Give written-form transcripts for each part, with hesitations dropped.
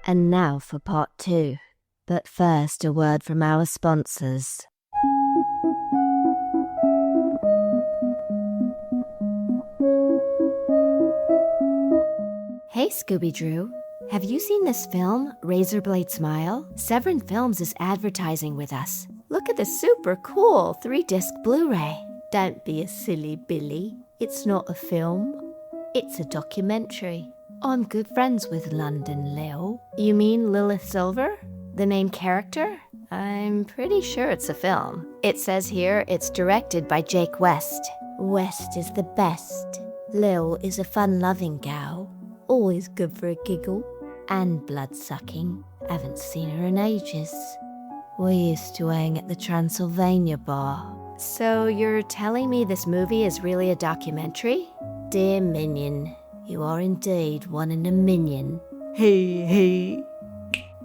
And now for part 2. But first, a word from our sponsors. Hey Scooby Dru, have you seen this film, Razorblade Smile? Severin Films is advertising with us. Look at the super cool 3-disc Blu-ray. Don't be a silly Billy. It's not a film. It's a documentary. I'm good friends with London Lil. You mean Lilith Silver? The main character? I'm pretty sure it's a film. It says here it's directed by Jake West. West is the best. Lil is a fun-loving gal. Always good for a giggle. And blood-sucking. Haven't seen her in ages. We used to hang at the Transylvania bar. So you're telling me this movie is really a documentary? Dear Minion, you are indeed one in a million. Hey.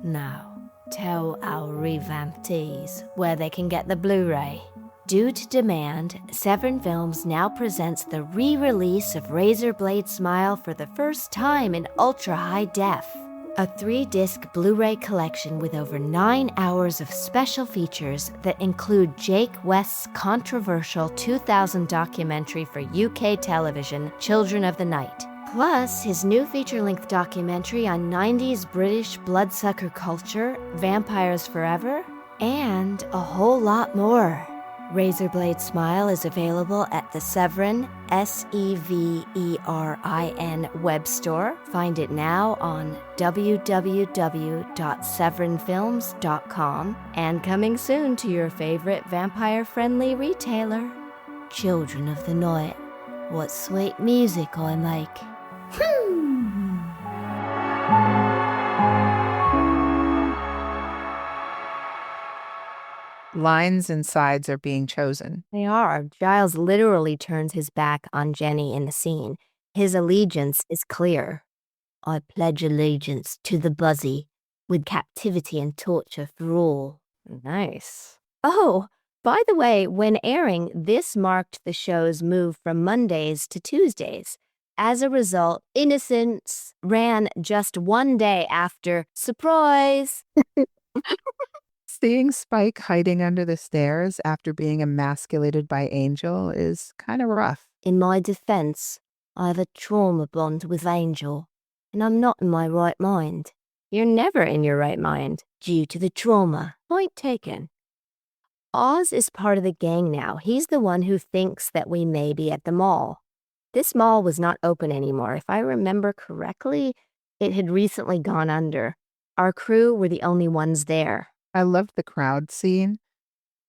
Now, tell our Re-Vamptees where they can get the Blu-ray. Due to demand, Severin Films now presents the re-release of Razorblade Smile for the first time in ultra-high def. A 3-disc Blu-ray collection with over 9 hours of special features that include Jake West's controversial 2000 documentary for UK television, Children of the Night. Plus, his new feature-length documentary on 90s British bloodsucker culture, Vampires Forever, and a whole lot more. Razorblade Smile is available at the Severin, Severin web store. Find it now on www.severinfilms.com and coming soon to your favorite vampire-friendly retailer. Children of the Night, what sweet music I make. Lines and sides are being chosen. They are. Giles literally turns his back on Jenny in the scene. His allegiance is clear. I pledge allegiance to the Buzzy, with captivity and torture for all. Nice. Oh, by the way, when airing, this marked the show's move from Mondays to Tuesdays. As a result, Innocence ran just one day after Surprise! Seeing Spike hiding under the stairs after being emasculated by Angel is kind of rough. In my defense, I have a trauma bond with Angel, and I'm not in my right mind. You're never in your right mind, due to the trauma. Point taken. Oz is part of the gang now. He's the one who thinks that we may be at the mall. This mall was not open anymore. If I remember correctly, it had recently gone under. Our crew were the only ones there. I loved the crowd scene.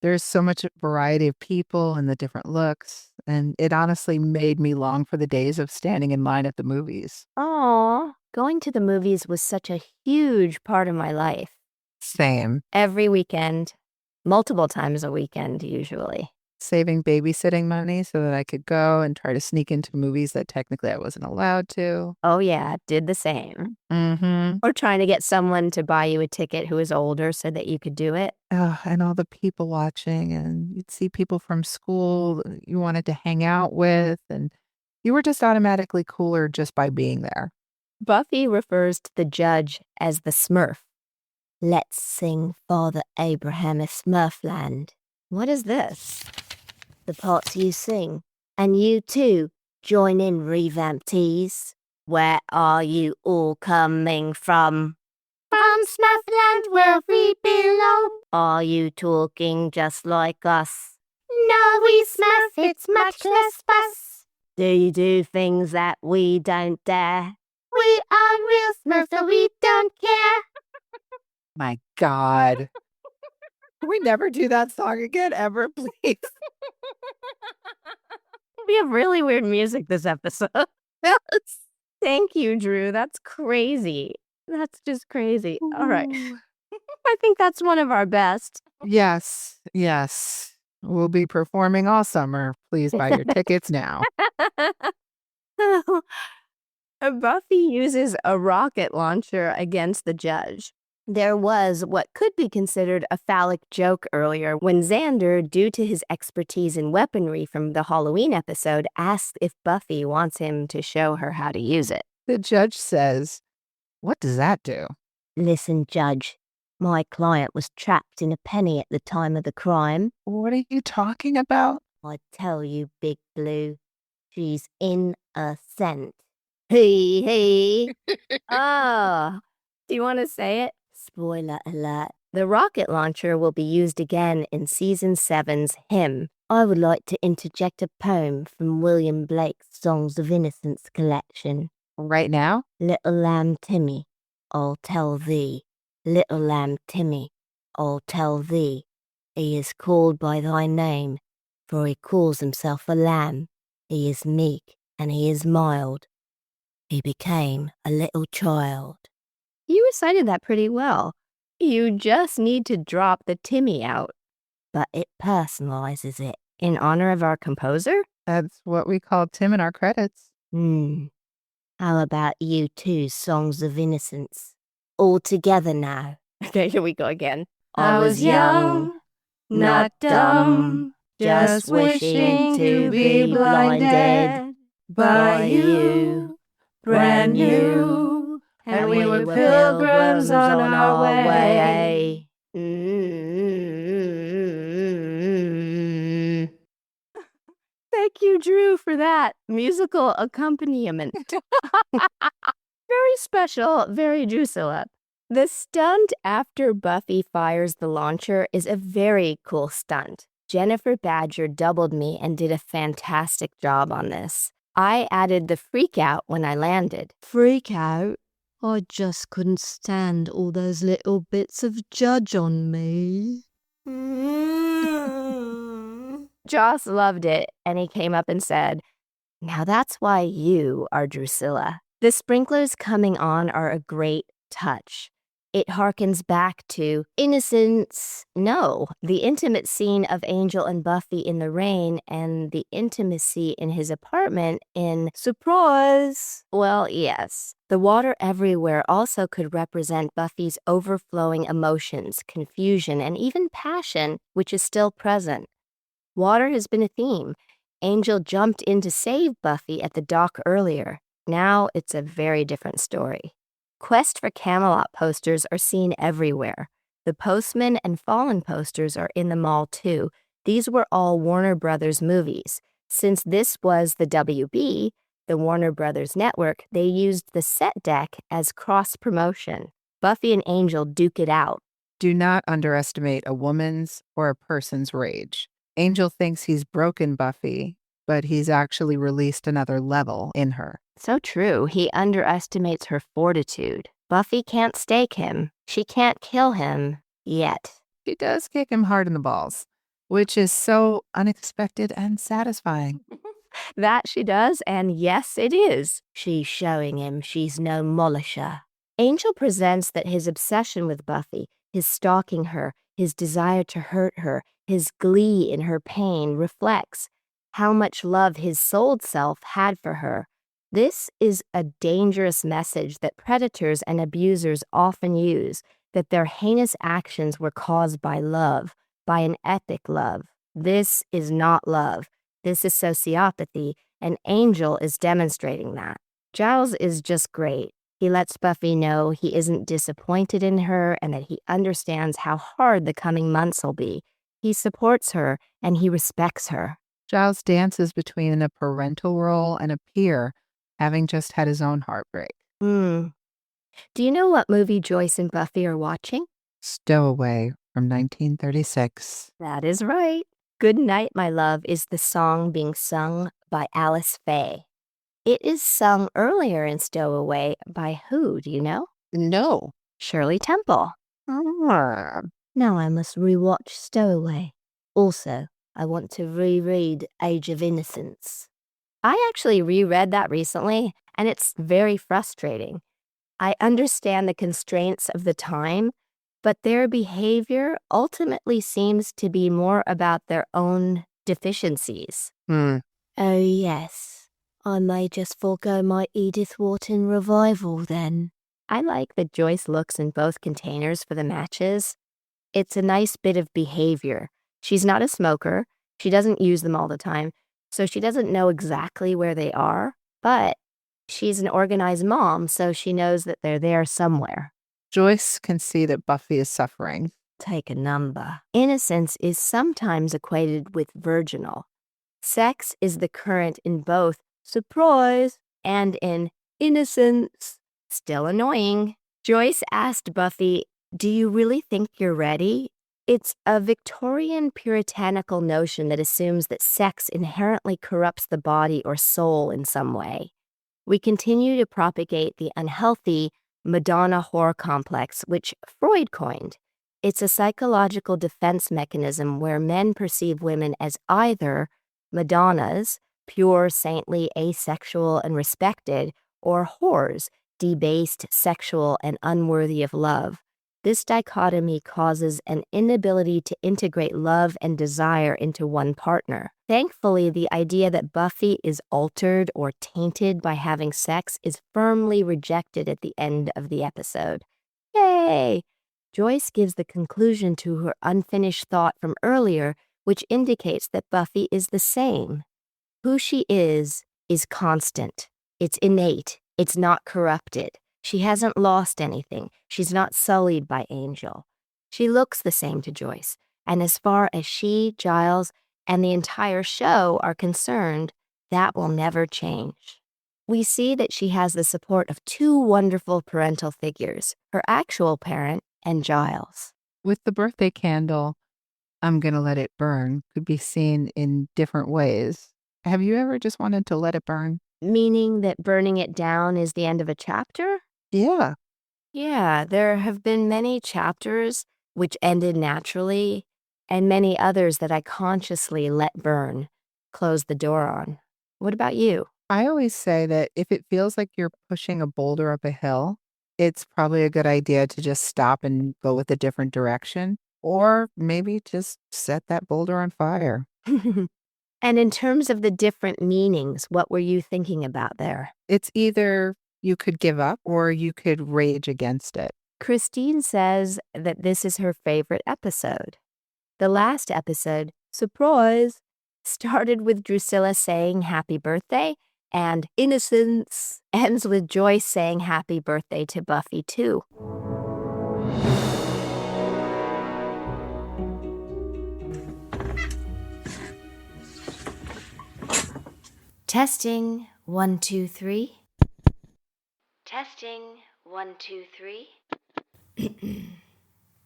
There's so much variety of people and the different looks, and it honestly made me long for the days of standing in line at the movies. Aww, going to the movies was such a huge part of my life. Same. Every weekend, multiple times a weekend usually. Saving babysitting money so that I could go and try to sneak into movies that technically I wasn't allowed to. Oh yeah, did the same. Mm-hmm. Or trying to get someone to buy you a ticket who was older so that you could do it. Oh, and all the people watching, and you'd see people from school you wanted to hang out with, and you were just automatically cooler just by being there. Buffy refers to the judge as the Smurf. Let's sing Father Abraham of Smurfland. What is this? The parts you sing. And you too, join in, Re-Vamptees. Where are you all coming from? From Smurfland where we belong. Are you talking just like us? No, we Smurf, it's much less fuss. Do you do things that we don't dare? We are real Smurfs, so we don't care. My God. Can we never do that song again, ever, please? We have really weird music this episode. Yes. Thank you, Drew. That's crazy. That's just crazy. Ooh. All right. I think that's one of our best. Yes. We'll be performing all summer. Please buy your tickets now. Buffy uses a rocket launcher against the judge. There was what could be considered a phallic joke earlier when Xander, due to his expertise in weaponry from the Halloween episode, asked if Buffy wants him to show her how to use it. The judge says, "What does that do?" Listen, Judge. My client was trapped in a penny at the time of the crime. What are you talking about? I tell you, Big Blue, she's innocent. Hey. Oh, do you want to say it? Spoiler alert. The rocket launcher will be used again in Season 7's Hymn. I would like to interject a poem from William Blake's Songs of Innocence collection. Right now? Little lamb Timmy, I'll tell thee. Little lamb Timmy, I'll tell thee. He is called by thy name, for he calls himself a lamb. He is meek and he is mild. He became a little child. You recited that pretty well. You just need to drop the Timmy out. But it personalizes it in honor of our composer? That's what we call Tim in our credits. How about you two Songs of Innocence? All together now. Okay, here we go again. I was young, not dumb, just wishing to be blinded by you, brand new, and we were pilgrims on our way. Thank you, Drew, for that musical accompaniment. Very special, very Drusilla. The stunt after Buffy fires the launcher is a very cool stunt. Jennifer Badger doubled me and did a fantastic job on this. I added the freak out when I landed. Freak out? I just couldn't stand all those little bits of Judge on me. Joss loved it, and he came up and said, "Now that's why you are Drusilla." The sprinklers coming on are a great touch. It harkens back to Innocence. No, the intimate scene of Angel and Buffy in the rain and the intimacy in his apartment in Surprise. Well, yes. The water everywhere also could represent Buffy's overflowing emotions, confusion, and even passion, which is still present. Water has been a theme. Angel jumped in to save Buffy at the dock earlier. Now it's a very different story. Quest for Camelot posters are seen everywhere. The Postman and Fallen posters are in the mall too. These were all Warner Brothers movies. Since this was the WB, the Warner Brothers network, they used the set deck as cross-promotion. Buffy and Angel duke it out. Do not underestimate a woman's or a person's rage. Angel thinks he's broken Buffy, but he's actually released another level in her. So true. He underestimates her fortitude. Buffy can't stake him. She can't kill him yet. She does kick him hard in the balls, which is so unexpected and satisfying. That she does, and yes, it is. She's showing him she's no mollisher. Angel presents that his obsession with Buffy, his stalking her, his desire to hurt her, his glee in her pain reflects how much love his souled self had for her. This is a dangerous message that predators and abusers often use, that their heinous actions were caused by love, by an epic love. This is not love. This is sociopathy, and Angel is demonstrating that. Giles is just great. He lets Buffy know he isn't disappointed in her and that he understands how hard the coming months will be. He supports her, and he respects her. Giles dances between a parental role and a peer, having just had his own heartbreak. Do you know what movie Joyce and Buffy are watching? Stowaway from 1936. That is right. Good Night, My Love is the song being sung by Alice Faye. It is sung earlier in Stowaway by who, do you know? No. Shirley Temple. Now I must rewatch Stowaway. Also, I want to reread Age of Innocence. I actually reread that recently, and it's very frustrating. I understand the constraints of the time, but their behavior ultimately seems to be more about their own deficiencies. Oh, yes. I may just forego my Edith Wharton revival then. I like that Joyce looks in both containers for the matches. It's a nice bit of behavior. She's not a smoker. She doesn't use them all the time, so she doesn't know exactly where they are, but she's an organized mom, so she knows that they're there somewhere. Joyce can see that Buffy is suffering. Take a number. Innocence is sometimes equated with virginal. Sex is the current in both surprise and in innocence. Still annoying. Joyce asked Buffy, "Do you really think you're ready?" It's a Victorian puritanical notion that assumes that sex inherently corrupts the body or soul in some way. We continue to propagate the unhealthy Madonna whore complex, which Freud coined. It's a psychological defense mechanism where men perceive women as either Madonnas, pure, saintly, asexual, and respected, or whores, debased, sexual, and unworthy of love. This dichotomy causes an inability to integrate love and desire into one partner. Thankfully, the idea that Buffy is altered or tainted by having sex is firmly rejected at the end of the episode. Yay! Joyce gives the conclusion to her unfinished thought from earlier, which indicates that Buffy is the same. Who she is constant. It's innate. It's not corrupted. She hasn't lost anything. She's not sullied by Angel. She looks the same to Joyce, and as far as she, Giles, and the entire show are concerned, that will never change. We see that she has the support of two wonderful parental figures, her actual parent and Giles. With the birthday candle, "I'm gonna let it burn" could be seen in different ways. Have you ever just wanted to let it burn? Meaning that burning it down is the end of a chapter? Yeah. Yeah, there have been many chapters which ended naturally, and many others that I consciously let burn, close the door on. What about you? I always say that if it feels like you're pushing a boulder up a hill, it's probably a good idea to just stop and go with a different direction, or maybe just set that boulder on fire. And in terms of the different meanings, what were you thinking about there? It's either you could give up or you could rage against it. Christine says that this is her favorite episode. The last episode, surprise, started with Drusilla saying happy birthday, and Innocence ends with Joyce saying happy birthday to Buffy, too. Testing, 1, 2, 3. Testing, 1, 2, 3.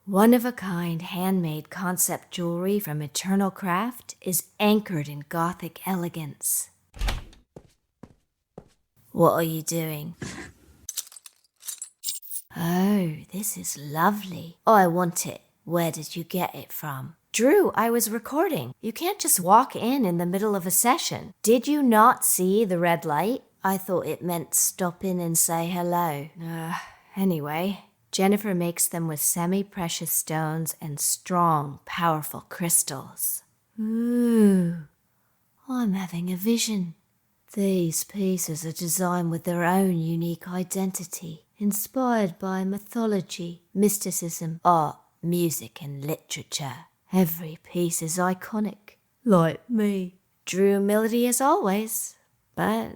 One-of-a-kind handmade concept jewelry from Eternal Craft is anchored in Gothic elegance. What are you doing? Oh, this is lovely. Oh, I want it. Where did you get it from? Drew, I was recording. You can't just walk in the middle of a session. Did you not see the red light? I thought it meant stop in and say hello. Anyway, Jennifer makes them with semi-precious stones and strong, powerful crystals. Ooh, I'm having a vision. These pieces are designed with their own unique identity, inspired by mythology, mysticism, art, music, and literature. Every piece is iconic, like me. Drew melody as always, but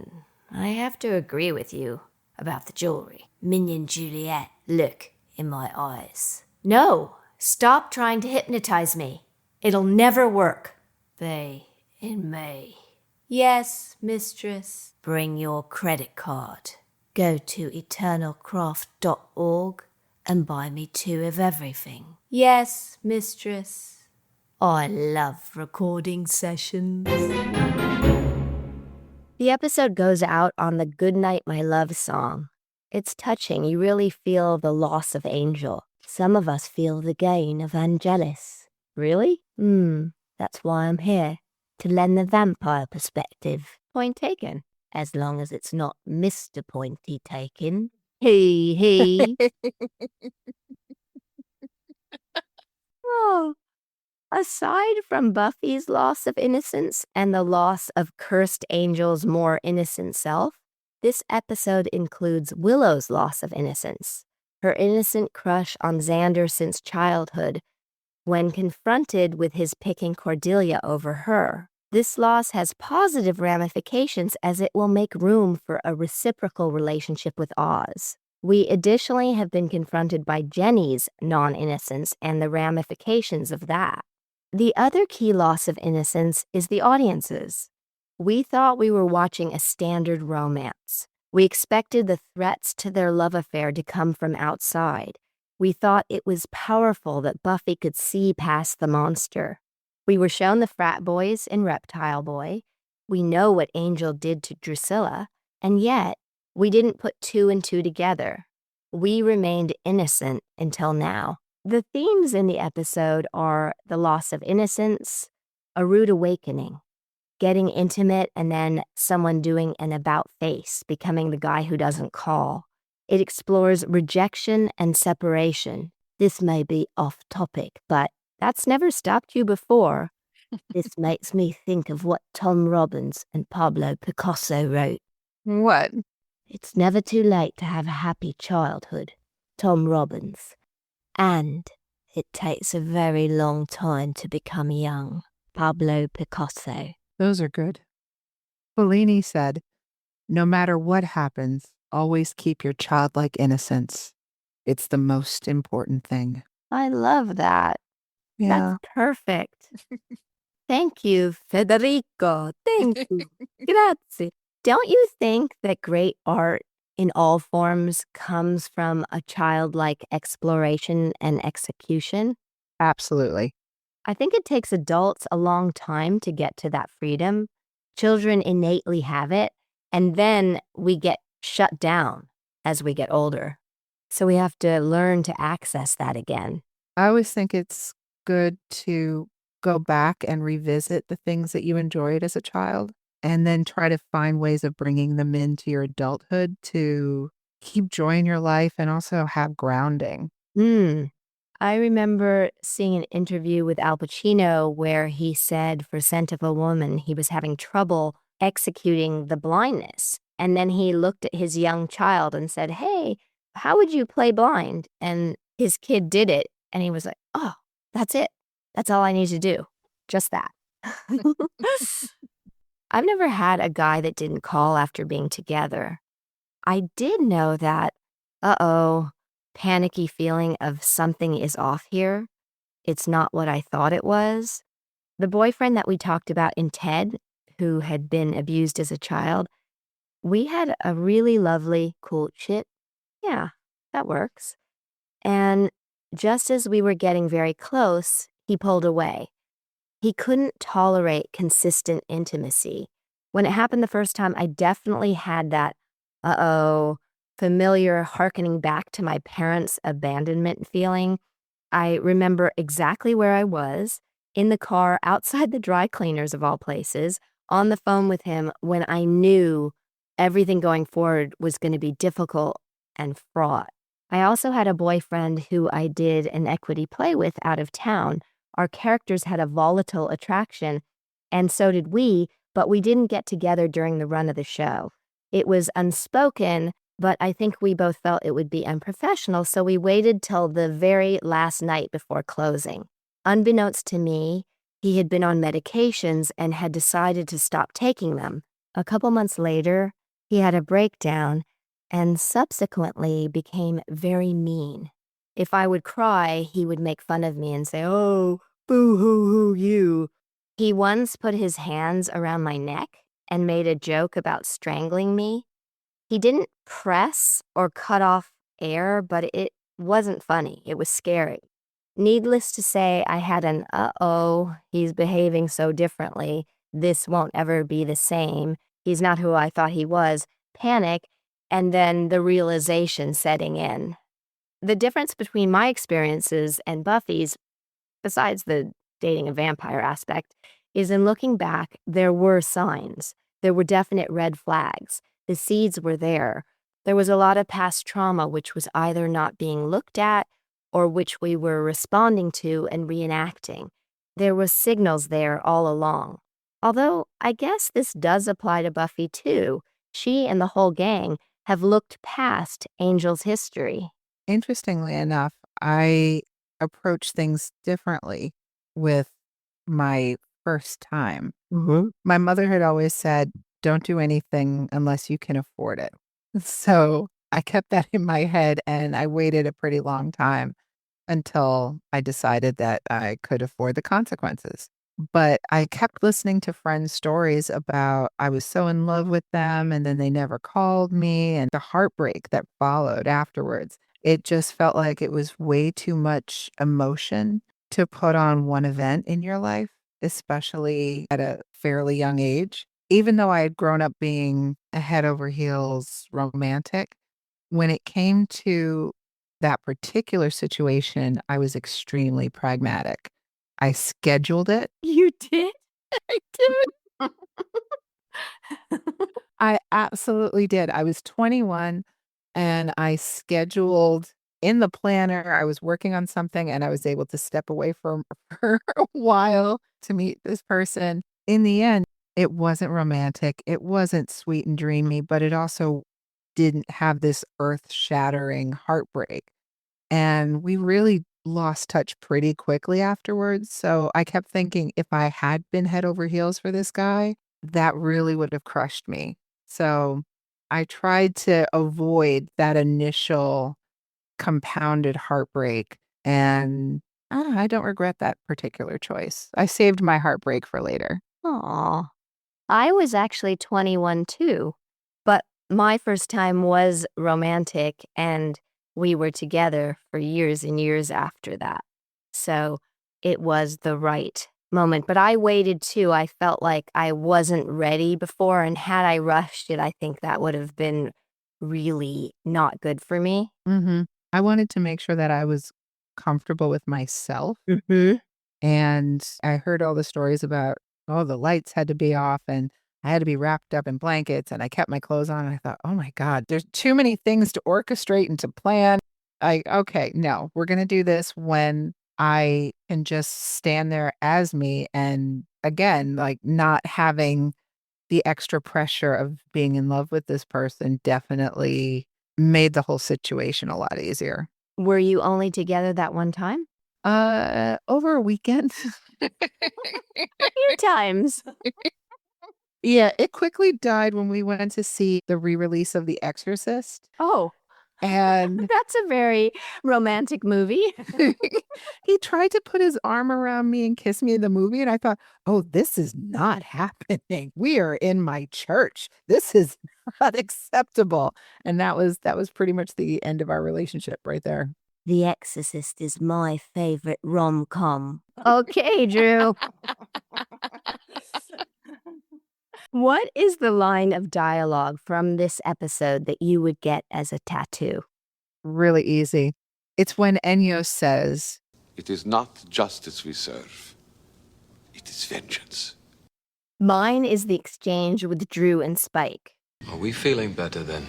I have to agree with you about the jewelry. Minion Juliet, look in my eyes. No, stop trying to hypnotize me. It'll never work. They in me. Yes, mistress. Bring your credit card. Go to eternalcraft.org and buy me 2 of everything. Yes, mistress. I love recording sessions. The episode goes out on the Goodnight My Love song. It's touching. You really feel the loss of Angel. Some of us feel the gain of Angelus. Really? That's why I'm here. To lend the vampire perspective. Point taken. As long as it's not Mr. Pointy taken. He. Oh. Aside from Buffy's loss of innocence and the loss of cursed Angel's more innocent self, this episode includes Willow's loss of innocence, her innocent crush on Xander since childhood, when confronted with his picking Cordelia over her. This loss has positive ramifications as it will make room for a reciprocal relationship with Oz. We additionally have been confronted by Jenny's non-innocence and the ramifications of that. The other key loss of innocence is the audience's. We thought we were watching a standard romance. We expected the threats to their love affair to come from outside. We thought it was powerful that Buffy could see past the monster. We were shown the frat boys in Reptile Boy. We know what Angel did to Drusilla, and yet we didn't put two and two together. We remained innocent until now. The themes in the episode are the loss of innocence, a rude awakening, getting intimate, and then someone doing an about-face, becoming the guy who doesn't call. It explores rejection and separation. This may be off topic, but that's never stopped you before. This makes me think of what Tom Robbins and Pablo Picasso wrote. What? It's never too late to have a happy childhood, Tom Robbins. And it takes a very long time to become young, Pablo Picasso. Those are good. Fellini said, no matter what happens, always keep your childlike innocence. It's the most important thing. I love that. Yeah. That's perfect. Thank you, Federico. Thank you. Grazie. Don't you think that great art in all forms comes from a childlike exploration and execution? Absolutely. I think it takes adults a long time to get to that freedom. Children innately have it, and then we get shut down as we get older. So we have to learn to access that again. I always think it's good to go back and revisit the things that you enjoyed as a child and then try to find ways of bringing them into your adulthood to keep joy in your life and also have grounding. I remember seeing an interview with Al Pacino where he said for Scent of a Woman, he was having trouble executing the blindness. And then he looked at his young child and said, hey, how would you play blind? And his kid did it. And he was like, oh, that's it. That's all I need to do. Just that. I've never had a guy that didn't call after being together. I did know that, panicky feeling of something is off here. It's not what I thought it was. The boyfriend that we talked about in Ted, who had been abused as a child, we had a really lovely courtship. Yeah, that works. And just as we were getting very close, he pulled away. He couldn't tolerate consistent intimacy. When it happened the first time, I definitely had that, familiar hearkening back to my parents' abandonment feeling. I remember exactly where I was, in the car outside the dry cleaners of all places, on the phone with him when I knew everything going forward was going to be difficult and fraught. I also had a boyfriend who I did an equity play with out of town. Our characters had a volatile attraction, and so did we, but we didn't get together during the run of the show. It was unspoken, but I think we both felt it would be unprofessional, so we waited till the very last night before closing. Unbeknownst to me, he had been on medications and had decided to stop taking them. A couple months later, he had a breakdown and subsequently became very mean. If I would cry, he would make fun of me and say, oh, boo-hoo-hoo you. He once put his hands around my neck and made a joke about strangling me. He didn't press or cut off air, but it wasn't funny. It was scary. Needless to say, I had an he's behaving so differently. This won't ever be the same. He's not who I thought he was. Panic, and then the realization setting in. The difference between my experiences and Buffy's, besides the dating a vampire aspect, is in looking back, there were signs. There were definite red flags. The seeds were there. There was a lot of past trauma which was either not being looked at or which we were responding to and reenacting. There were signals there all along. Although I guess this does apply to Buffy too. She and the whole gang have looked past Angel's history. Interestingly enough, I approach things differently with my first time. My mother had always said, don't do anything unless you can afford it. So I kept that in my head and I waited a pretty long time until I decided that I could afford the consequences. But I kept listening to friends' stories about I was so in love with them and then they never called me and the heartbreak that followed afterwards. It just felt like it was way too much emotion to put on one event in your life, especially at a fairly young age. Even though I had grown up being a head over heels romantic, when it came to that particular situation, I was extremely pragmatic. I scheduled it. You did? I did. I absolutely did. I was 21 and I scheduled in the planner. I was working on something and I was able to step away from for a while to meet this person. In the end, it wasn't romantic. It wasn't sweet and dreamy, but it also didn't have this earth-shattering heartbreak. And we really lost touch pretty quickly afterwards. So I kept thinking if I had been head over heels for this guy, that really would have crushed me. So I tried to avoid that initial compounded heartbreak. And I don't regret that particular choice. I saved my heartbreak for later. Aw. I was actually 21 too, but my first time was romantic and we were together for years and years after that. So it was the right moment. But I waited too. I felt like I wasn't ready before, and had I rushed it, I think that would have been really not good for me. Mhm. I wanted to make sure that I was comfortable with myself. Mm-hmm. And I heard all the stories about, oh, the lights had to be off and I had to be wrapped up in blankets and I kept my clothes on. And I thought, oh my God, there's too many things to orchestrate and to plan. Okay, no, we're going to do this when I can just stand there as me. And again, like not having the extra pressure of being in love with this person definitely made the whole situation a lot easier. Were you only together that one time? Over a weekend. A few times. Yeah, it quickly died when we went to see the re-release of The Exorcist. Oh, And that's a very romantic movie. he tried to put his arm around me and kiss me in the movie. And I thought, oh, this is not happening. We are in my church. This is not acceptable. And that was pretty much the end of our relationship right there. The Exorcist is my favorite rom-com. Okay, Drew. What is the line of dialogue from this episode that you would get as a tattoo? Really easy. It's when Ennio says, It is not justice we serve. It is vengeance. Mine is the exchange with Drew and Spike. Are we feeling better then?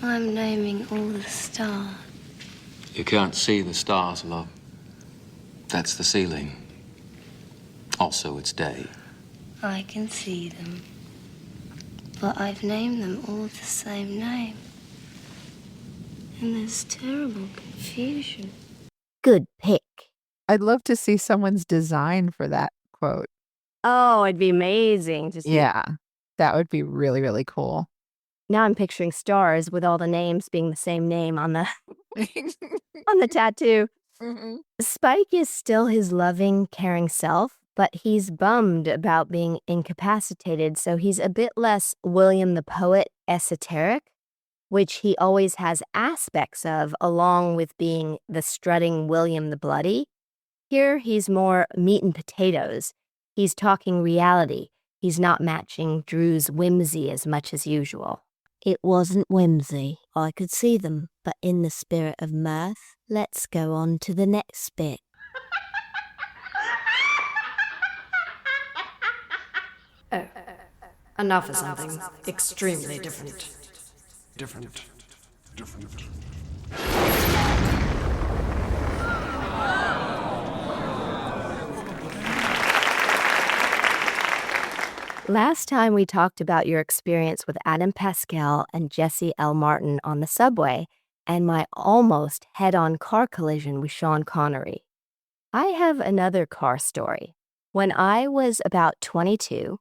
I'm naming all the stars. You can't see the stars, love. That's the ceiling. Also, it's day. I can see them. But I've named them all the same name. And there's terrible confusion. Good pick. I'd love to see someone's design for that quote. Oh, it'd be amazing to see. Yeah, that would be really, really cool. Now I'm picturing stars with all the names being the same name on the on the tattoo. Mhm. Spike is still his loving, caring self, but he's bummed about being incapacitated, so he's a bit less William the Poet esoteric, which he always has aspects of, along with being the strutting William the Bloody. Here, he's more meat and potatoes. He's talking reality. He's not matching Drew's whimsy as much as usual. It wasn't whimsy. I could see them, but in the spirit of mirth. Let's go on to the next bit. Enough of something extremely different. Different. Last time we talked about your experience with Adam Pascal and Jesse L. Martin on the subway and my almost head-on car collision with Sean Connery. I have another car story. When I was about 22,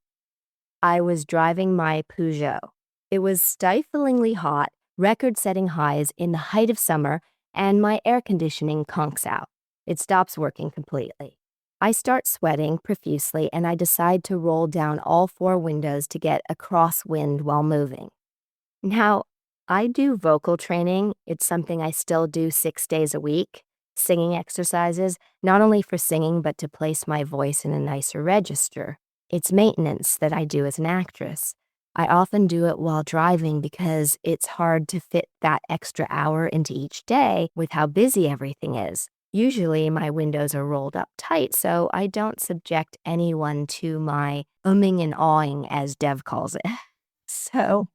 I was driving my Peugeot. It was stiflingly hot, record-setting highs in the height of summer, and my air conditioning conks out. It stops working completely. I start sweating profusely, and I decide to roll down all 4 windows to get a crosswind while moving. Now, I do vocal training. It's something I still do 6 days a week. Singing exercises, not only for singing, but to place my voice in a nicer register. It's maintenance that I do as an actress. I often do it while driving because it's hard to fit that extra hour into each day with how busy everything is. Usually my windows are rolled up tight, so I don't subject anyone to my umming and awing, as Dev calls it. So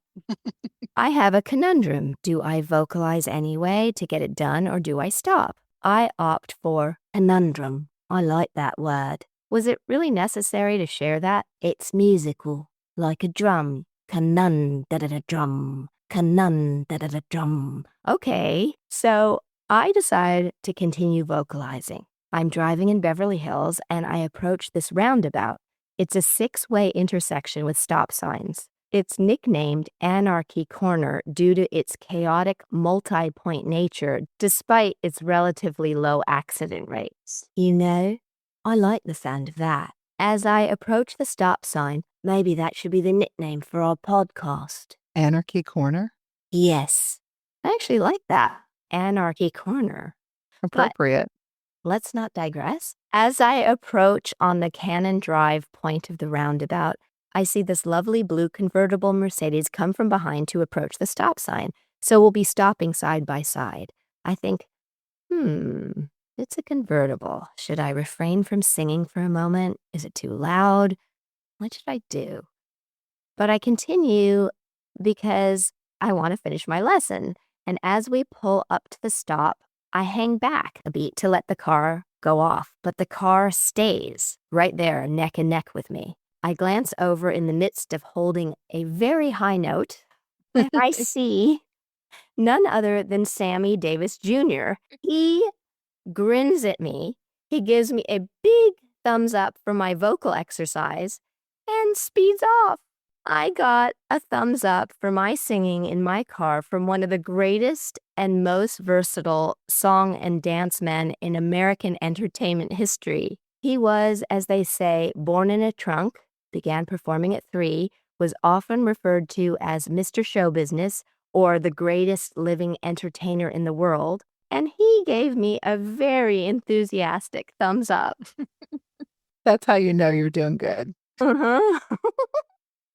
I have a conundrum. Do I vocalize anyway to get it done, or do I stop? I opt for conundrum. I like that word. Was it really necessary to share that? It's musical, like a drum. Canun da da da drum. Canun da da da drum. Okay, so I decide to continue vocalizing. I'm driving in Beverly Hills and I approach this roundabout. It's a 6-way intersection with stop signs. It's nicknamed Anarchy Corner due to its chaotic, multi-point nature, despite its relatively low accident rates. You know, I like the sound of that. As I approach the stop sign, maybe that should be the nickname for our podcast. Anarchy Corner? Yes, I actually like that. Anarchy Corner. Appropriate. Let's not digress. As I approach on the Cannon Drive point of the roundabout, I see this lovely blue convertible Mercedes come from behind to approach the stop sign, so we'll be stopping side by side. I think, it's a convertible. Should I refrain from singing for a moment? Is it too loud? What should I do? But I continue because I want to finish my lesson, and as we pull up to the stop, I hang back a beat to let the car go off, but the car stays right there, neck and neck with me. I glance over in the midst of holding a very high note, and I see none other than Sammy Davis Jr. He grins at me. He gives me a big thumbs up for my vocal exercise and speeds off. I got a thumbs up for my singing in my car from one of the greatest and most versatile song and dance men in American entertainment history. He was, as they say, born in a trunk, began performing at 3, was often referred to as Mr. Show Business or the greatest living entertainer in the world, and he gave me a very enthusiastic thumbs up. That's how you know you're doing good. The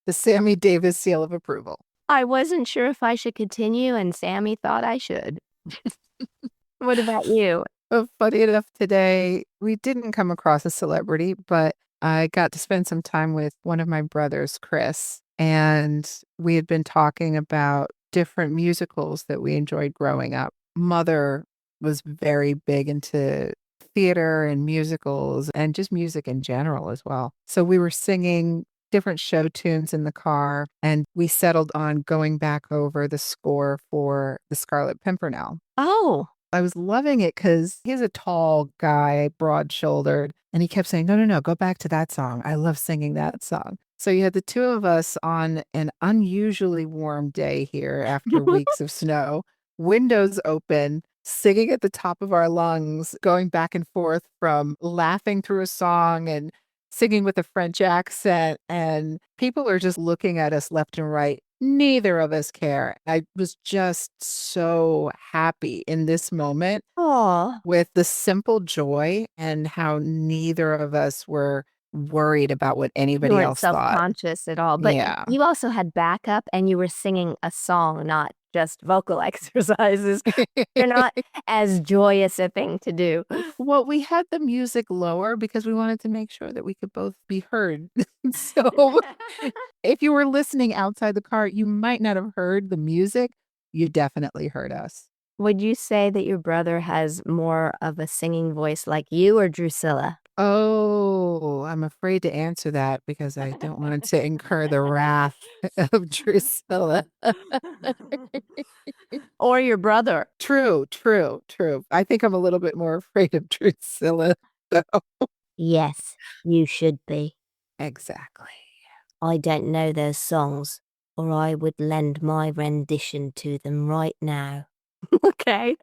Sammy Davis seal of approval. I wasn't sure if I should continue, and Sammy thought I should. What about you? Well, funny enough, today we didn't come across a celebrity, but I got to spend some time with one of my brothers, Chris, and we had been talking about different musicals that we enjoyed growing up. Mother was very big into theater and musicals and just music in general as well. So we were singing different show tunes in the car, and we settled on going back over the score for The Scarlet Pimpernel. Oh, I was loving it because he's a tall guy, broad-shouldered, and he kept saying, no, go back to that song. I love singing that song. So you had the two of us on an unusually warm day here after weeks of snow, windows open, singing at the top of our lungs, going back and forth from laughing through a song and singing with a French accent, and people are just looking at us left and right. Neither of us care. I was just so happy in this moment with the simple joy and how neither of us were worried about what anybody else thought. Self-conscious at all. But Yeah. you also had backup and you were singing a song, not just vocal exercises. They're not as joyous a thing to do. Well, we had the music lower because we wanted to make sure that we could both be heard. So if you were listening outside the car, you might not have heard the music. You definitely heard us. Would you say that your brother has more of a singing voice like you or Drusilla? Oh, I'm afraid to answer that because I don't want to incur the wrath of Drusilla. Or your brother? True. I think I'm a little bit more afraid of Drusilla, though. Yes, you should be. Exactly. I don't know those songs. or I would lend my rendition to them right now. Okay.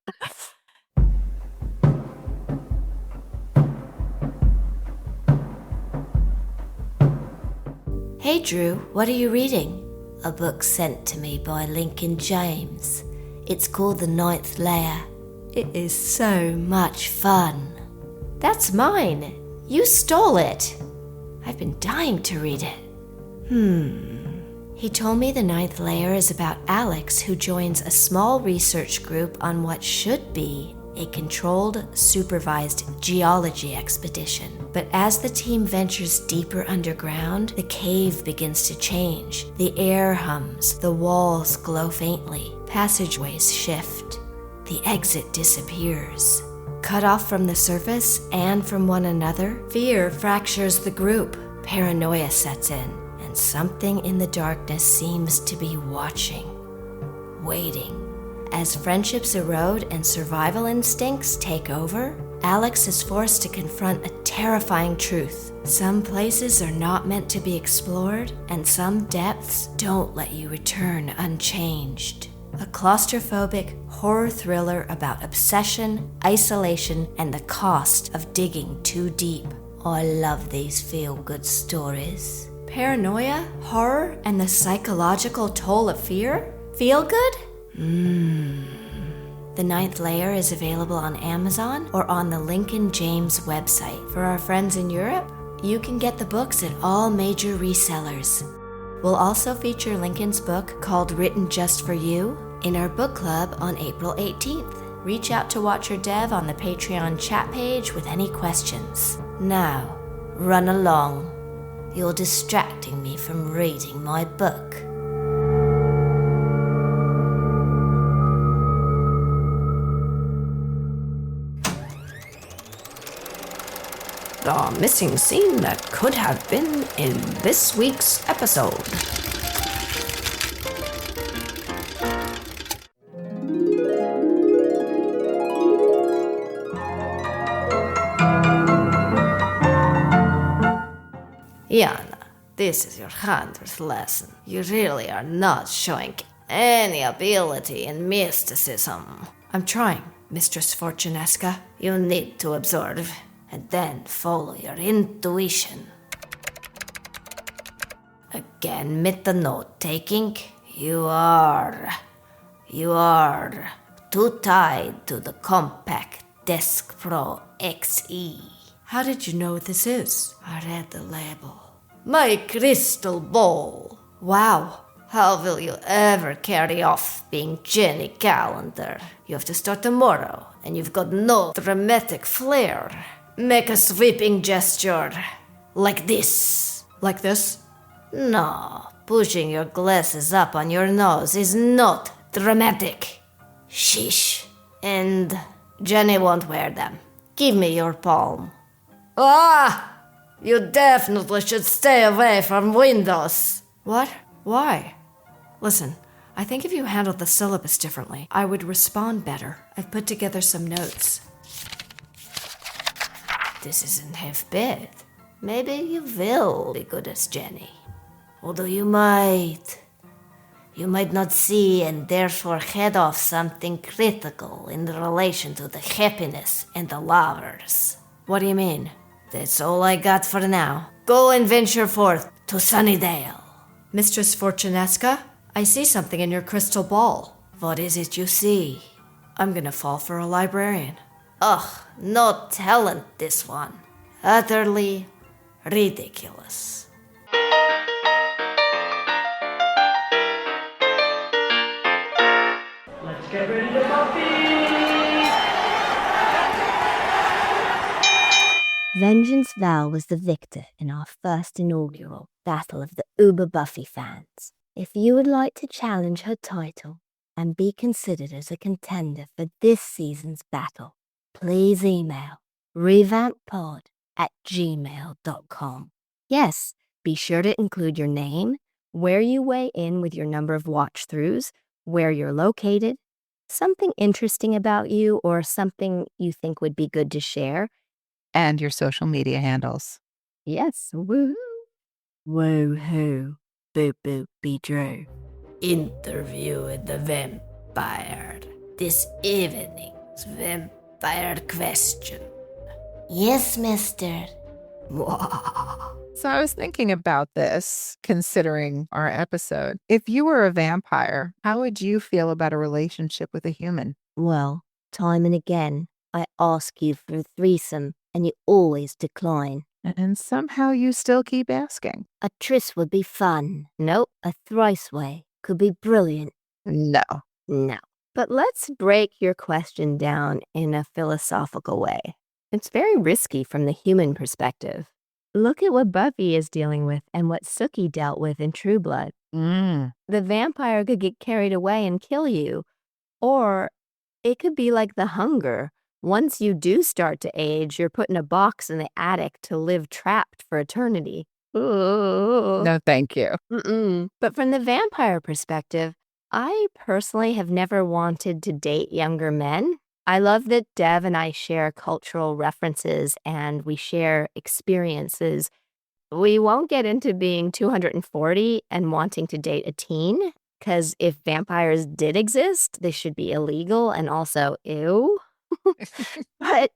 Hey Drew, what are you reading? A book sent to me by Lincoln James. It's called The Ninth Layer. It is so much fun. That's mine. You stole it. I've been dying to read it. He told me The Ninth Layer is about Alex, who joins a small research group on what should be a controlled, supervised geology expedition. But as the team ventures deeper underground, the cave begins to change. The air hums, the walls glow faintly, passageways shift. The exit disappears. Cut off from the surface and from one another, fear fractures the group. Paranoia sets in, and something in the darkness seems to be watching, waiting. As friendships erode and survival instincts take over, Alex is forced to confront a terrifying truth. Some places are not meant to be explored, and some depths don't let you return unchanged. A claustrophobic horror thriller about obsession, isolation, and the cost of digging too deep. I love these feel-good stories. Paranoia, horror, and the psychological toll of fear? Feel good? The Ninth Layer is available on Amazon or on the Lincoln James website. For our friends in Europe, you can get the books at all major resellers. We'll also feature Lincoln's book called Written Just For You in our book club on April 18th. Reach out to Watcher Dev on the Patreon chat page with any questions. Now, run along. You're distracting me from reading my book. The missing scene that could have been in this week's episode. Janna, this is your 100th lesson. You really are not showing any ability in mysticism. I'm trying, Mistress Fortunesca. You need to observe and then follow your intuition. Again with the note-taking. You are too tied to the Compact Desk Pro XE. How did you know what this is? I read the label. My crystal ball. Wow. How will you ever carry off being Jenny Calendar? You have to start tomorrow, and you've got no dramatic flair. Make a sweeping gesture. Like this. Like this? No, pushing your glasses up on your nose is not dramatic. Sheesh. And Jenny won't wear them. Give me your palm. Ah! You definitely should stay away from windows. What? Why? Listen, I think if you handled the syllabus differently, I would respond better. I've put together some notes. This isn't half bad. Maybe you will be good as Jenny. Although you might not see and therefore head off something critical in relation to the happiness and the lovers. What do you mean? That's all I got for now. Go and venture forth to Sunnydale. Mistress Fortunesca, I see something in your crystal ball. What is it you see? I'm gonna fall for a librarian. Ugh, no talent this one. Utterly ridiculous. Let's get ready to Buffy! Vengeance Val was the victor in our first inaugural Battle of the Uber Buffy fans. If you would like to challenge her title and be considered as a contender for this season's battle, please email revampedpod@gmail.com. Yes, be sure to include your name, where you weigh in with your number of watch-throughs, where you're located, something interesting about you or something you think would be good to share, And your social media handles. yes, woohoo. Woohoo. Boop boop be Drew. interview with the vampire. This evening's vampire question. Yes, mister. So I was thinking about this, considering our episode. If you were a vampire, how would you feel about a relationship with a human? Well, time and again, I ask you for a threesome, and you always decline. And somehow you still keep asking. A tryst would be fun. Nope, a thrice-way could be brilliant. No. No. But let's break your question down in a philosophical way. It's very risky from the human perspective. Look at what Buffy is dealing with and what Sookie dealt with in True Blood. The vampire could get carried away and kill you. Or it could be like the hunger. Once you do start to age, you're put in a box in the attic to live trapped for eternity. Ooh. No, thank you. But from the vampire perspective, I personally have never wanted to date younger men. I love that Dev and I share cultural references and we share experiences. We won't get into being 240 and wanting to date a teen, because if vampires did exist, they should be illegal and also ew. But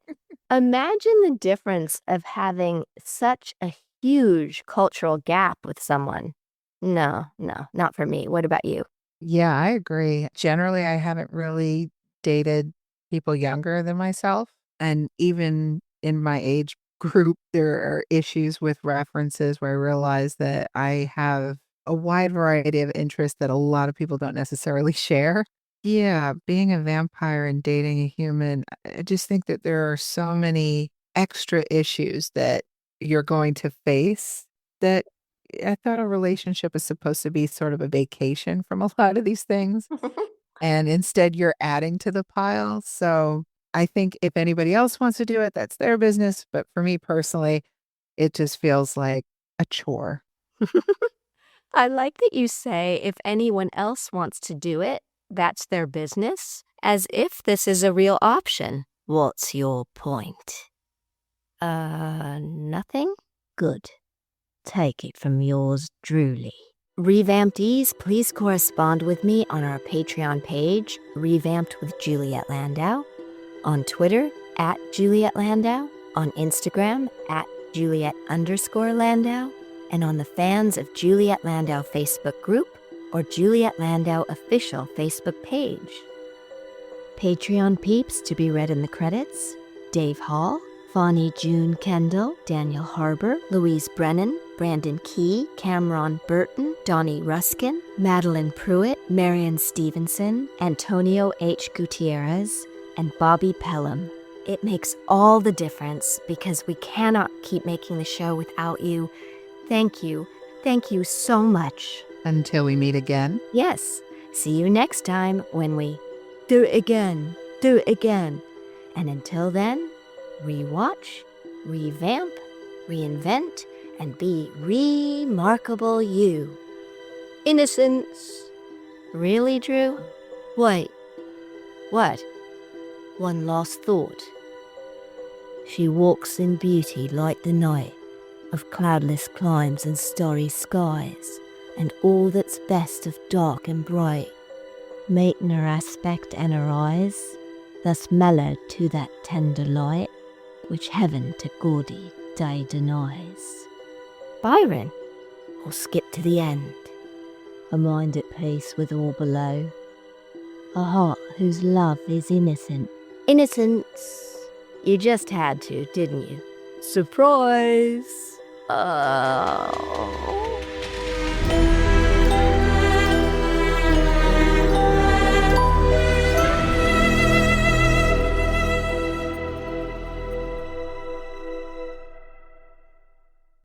imagine the difference of having such a huge cultural gap with someone. No, not for me. What about you? Yeah, I agree. Generally, I haven't really dated people younger than myself. And even in my age group, there are issues with references where I realize that I have a wide variety of interests that a lot of people don't necessarily share. Yeah, being a vampire and dating a human, I just think that there are so many extra issues that you're going to face that I thought a relationship is supposed to be sort of a vacation from a lot of these things. And instead, you're adding to the pile. So I think if anybody else wants to do it, that's their business. But for me personally, it just feels like a chore. I like that you say if anyone else wants to do it, that's their business, as if this is a real option. What's your point? Nothing? Good. Take it from yours truly. Revamptees, please correspond with me on our Patreon page, Revamped with Juliet Landau, on Twitter, @JulietLandau, on Instagram, @Juliet_Landau, and on the Fans of Juliet Landau Facebook group or Juliet Landau official Facebook page. Patreon peeps to be read in the credits: Dave Hall, Fani June Kendall, Daniel Harbour, Louise Brennan, Brandon Key, Cameron Burton, Donnie Ruskin, Madeline Pruitt, Marion Stevenson, Antonio H. Gutierrez, and Bobby Pelham. It makes all the difference because we cannot keep making the show without you. Thank you. Thank you so much. Until we meet again. Yes. See you next time when we do it again. Do it again. And until then, rewatch, revamp, reinvent, and be remarkable you. Innocence. Really, Drew? Wait. What? One last thought. She walks in beauty like the night, of cloudless climes and starry skies, and all that's best of dark and bright, mating her aspect and her eyes, thus mellowed to that tender light, which heaven to gaudy day denies. Byron, or skip to the end. A mind at peace with all below, a heart whose love is innocent. Innocence. You just had to, didn't you? Surprise! Oh.